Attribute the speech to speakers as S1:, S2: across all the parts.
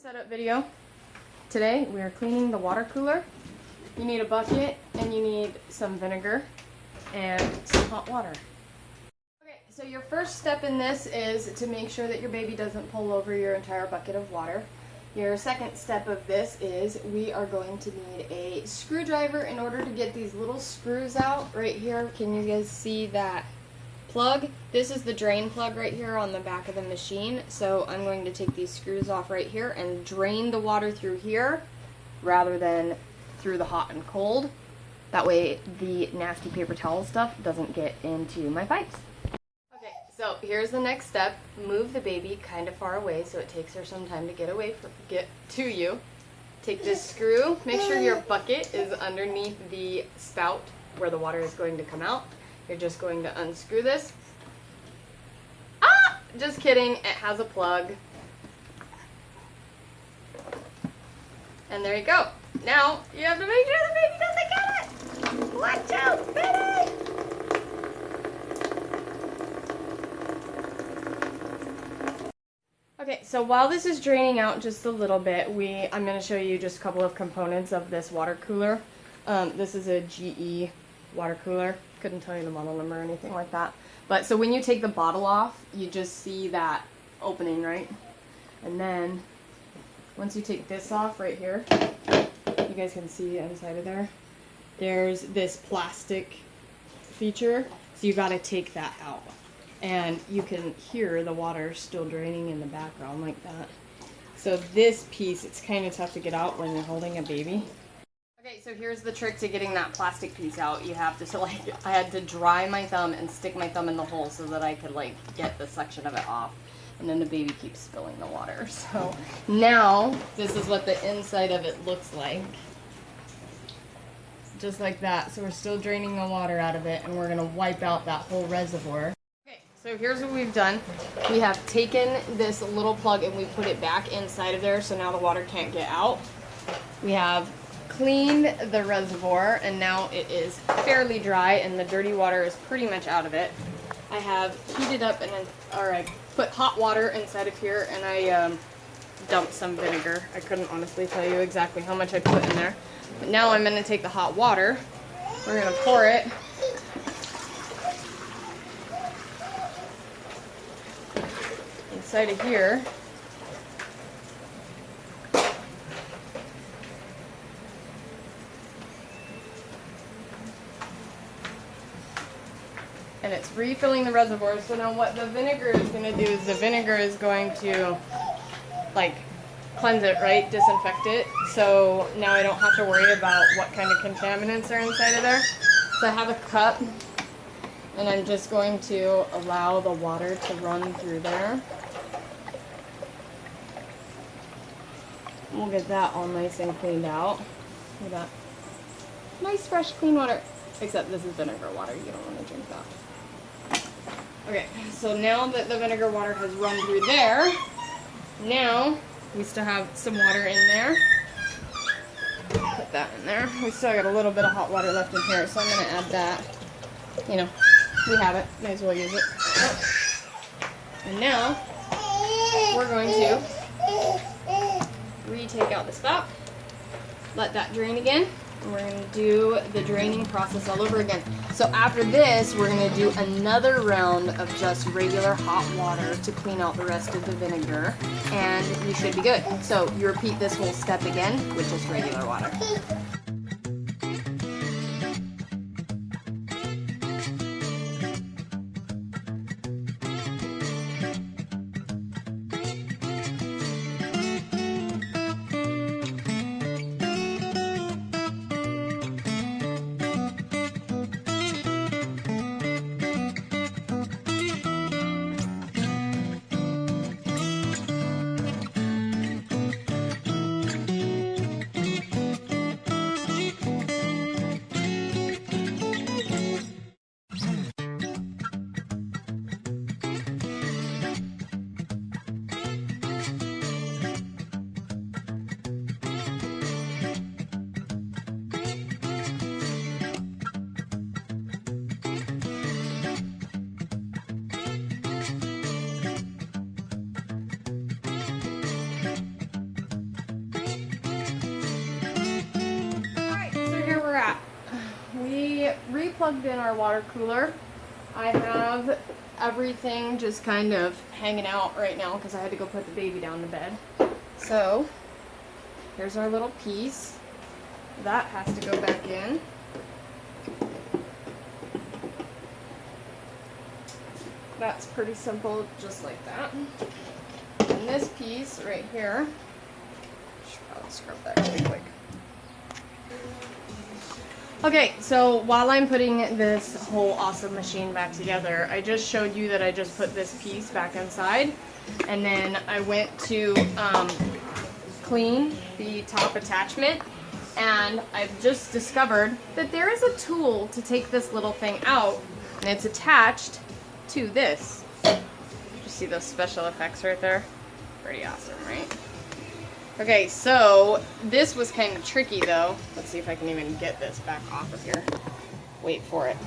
S1: Setup video. Today we are cleaning the water cooler. You need a bucket and you need some vinegar and some hot water. Okay, so your first step in this is to make sure that your baby doesn't pull over your entire bucket of water. Your second step of this is we are going to need a screwdriver in order to get these little screws out right here. Can you guys see that plug? This is the drain plug right here on the back of the machine. So I'm going to take these screws off right here and drain the water through here rather than through the hot and cold. That way the nasty paper towel stuff doesn't get into my pipes. Okay, so here's the next step. Move the baby kind of far away so it takes her some time to get to you. Take this screw, make sure your bucket is underneath the spout where the water is going to come out. You're just going to unscrew this. Ah! Just kidding, it has a plug. And there you go. Now, you have to make sure the baby doesn't get it! Watch out, baby! Okay, so while this is draining out just a little bit, I'm going to show you just a couple of components of this water cooler. This is a GE water cooler. Couldn't tell you the model number or anything like that. But so when you take the bottle off, you just see that opening, right? And then once you take this off right here, you guys can see inside of there, there's this plastic feature. So you got to take that out. And you can hear the water still draining in the background like that. So this piece, it's kind of tough to get out when you're holding a baby. Okay, so here's the trick to getting that plastic piece out. You have to, I had to dry my thumb and stick my thumb in the hole so that I could get the section of it off. And then the baby keeps spilling the water. So now, this is what the inside of it looks like. Just like that. So we're still draining the water out of it and we're gonna wipe out that whole reservoir. Okay, so here's what we've done. We have taken this little plug and we put it back inside of there so now the water can't get out. We have cleaned the reservoir and now it is fairly dry and the dirty water is pretty much out of it. I have heated up I put hot water inside of here and I dumped some vinegar. I couldn't honestly tell you exactly how much I put in there. But now I'm going to take the hot water. We're going to pour it inside of here. And it's refilling the reservoir. So now what the vinegar is going to do is the vinegar is going to cleanse it, right? Disinfect it. So now I don't have to worry about what kind of contaminants are inside of there. So I have a cup and I'm just going to allow the water to run through there. We'll get that all nice and cleaned out. Look at that. Nice fresh clean water. Except this is vinegar water. You don't want to drink that. Okay, so now that the vinegar water has run through there, now we still have some water in there. Put that in there. We still got a little bit of hot water left in here, so I'm going to add that. You know, we have it. Might as well use it. And now, we're going to retake out the spout. Let that drain again. And we're going to do the draining process all over again. So after this, we're going to do another round of just regular hot water to clean out the rest of the vinegar. And we should be good. So you repeat this whole step again with just regular water. plugged in our water cooler. I have everything just kind of hanging out right now because I had to go put the baby down to bed. So here's our little piece. That has to go back in. That's pretty simple, just like that. And this piece right here, should probably scrub that really quick. Okay, so while I'm putting this whole awesome machine back together, I just showed you that I just put this piece back inside, and then I went to clean the top attachment, and I've just discovered that there is a tool to take this little thing out, and it's attached to this. Just see those special effects right there? Pretty awesome, right? Okay, so this was kind of tricky though. Let's see if I can even get this back off of here. Wait for it.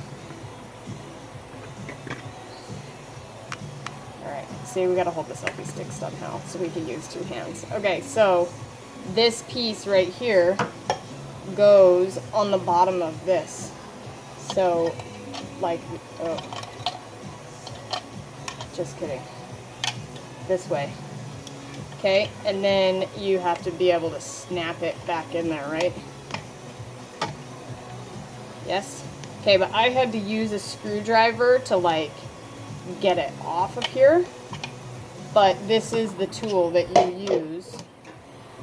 S1: Alright, see, we gotta hold the selfie stick somehow so we can use 2 hands. Okay, so this piece right here goes on the bottom of this. So, like, oh, just kidding. This way. Okay, and then you have to be able to snap it back in there, right? Yes? Okay, but I had to use a screwdriver to, like, get it off of here. But this is the tool that you use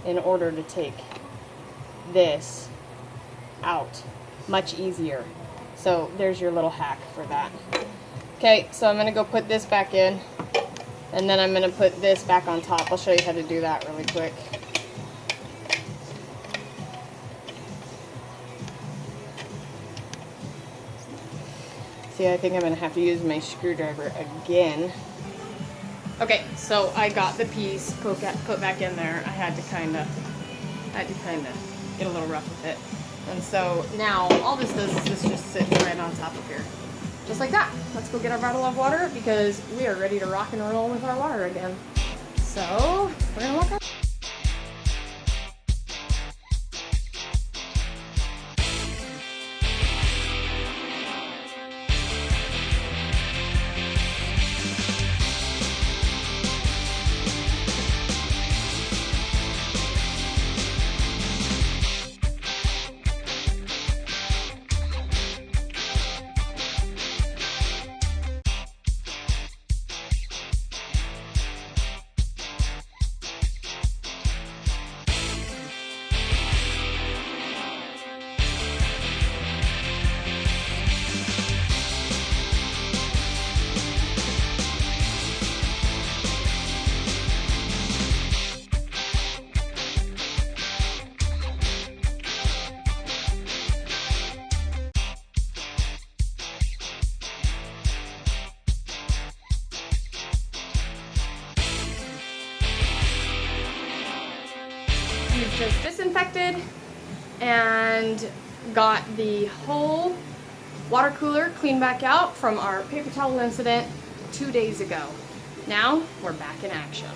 S1: in order to take this out. Much easier. So there's your little hack for that. Okay, so I'm going to go put this back in. And then I'm going to put this back on top. I'll show you how to do that really quick. See, I think I'm going to have to use my screwdriver again. Okay, so I got the piece put back in there. I had to kind of get a little rough with it. And so now all this does is this just sits right on top of here. Just like that. Let's go get our bottle of water because we are ready to rock and roll with our water again. So, we're gonna walk out. We've just disinfected and got the whole water cooler cleaned back out from our paper towel incident 2 days ago. Now we're back in action.